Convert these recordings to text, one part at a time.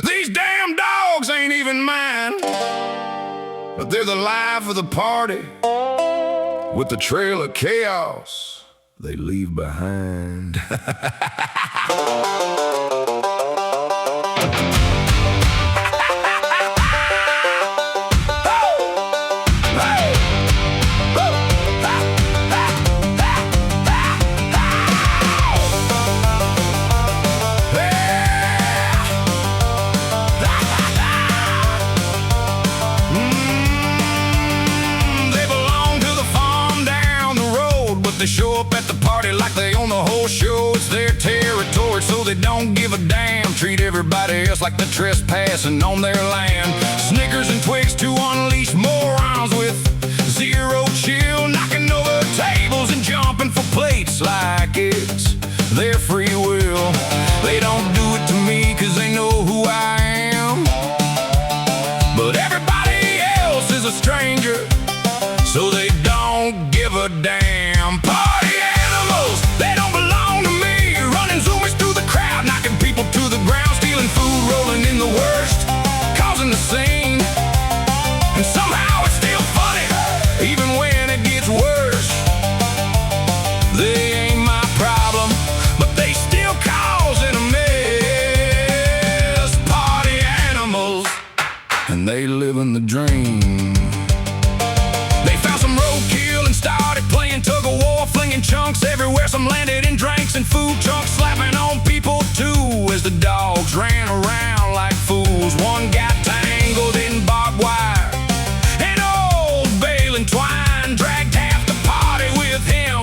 These damn dogs ain't even mine, but they're the life of the party, with the trail of chaos they leave behind. They show up at the party like they own the whole show. It's their territory, so they don't give a damn. Treat everybody else like they're trespassing on their land. Snickers and Twigs to unleash morons with zero chill, knocking over tables and jumping for plates like it's their free will. They don't do it to me cause they know who I am, but everybody else is a stranger, so they don't give a damn. Party animals, they don't belong to me. Running zoomies through the crowd, knocking people to the ground, stealing food, rolling in the worst, causing the scene. And somehow it's still funny, even when it gets worse. They ain't my problem, but they still causing a mess. Party animals, and they live in the dream. They found some roadkill and started playing tug-of-war, flinging chunks everywhere. Some landed in drinks and food trucks, slapping on people too as the dogs ran around like fools. One got tangled in barbed wire, and old bale and twine dragged half the party with him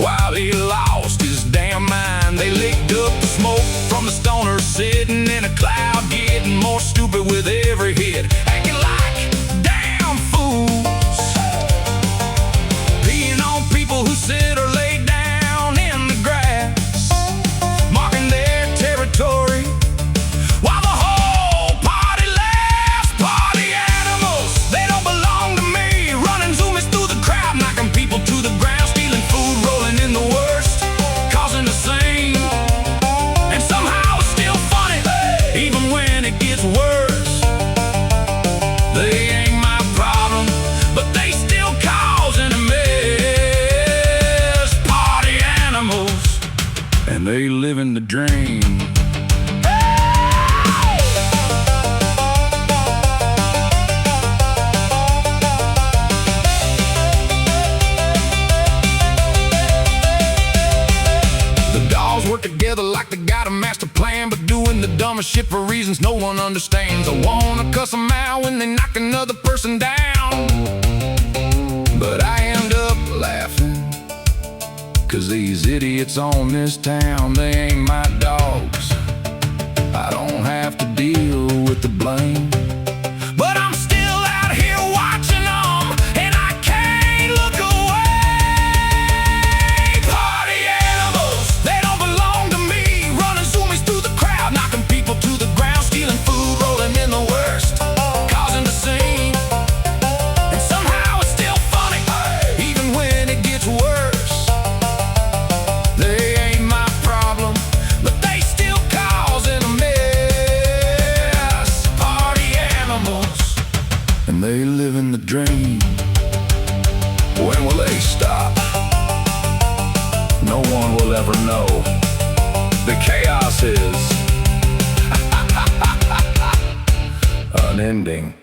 while he lost his damn mind. They licked up the smoke from the stoners sitting in a cloud, getting more stupid with every hit, acting like damn fools. Who sit or lay down in the grass, marking their territory while the whole party laughs. Party animals, they don't belong to me. Running zoomies through the crowd, knocking people to the ground, stealing food, rolling in the worst, causing a scene. And somehow it's still funny, even when it gets worse. They ain't my problem, but they still causing a mess. And they live in the dream. The dogs work together like they got a master plan, but doing the dumbest shit for reasons no one understands. I wanna cuss them out when they knock another person down, but I end up laughing, cause these idiots on this town, they ain't my dogs. I don't have to deal with the blame, but I'm still out here watching them, and I can't look away. Party animals, they don't belong to me. Running zoomies through the crowd, knocking people to the ground, stealing food, rolling in the worst, causing the scene. And somehow it's still funny, even when it gets worse. And they live in the dream. When will they stop? No one will ever know. The chaos is unending.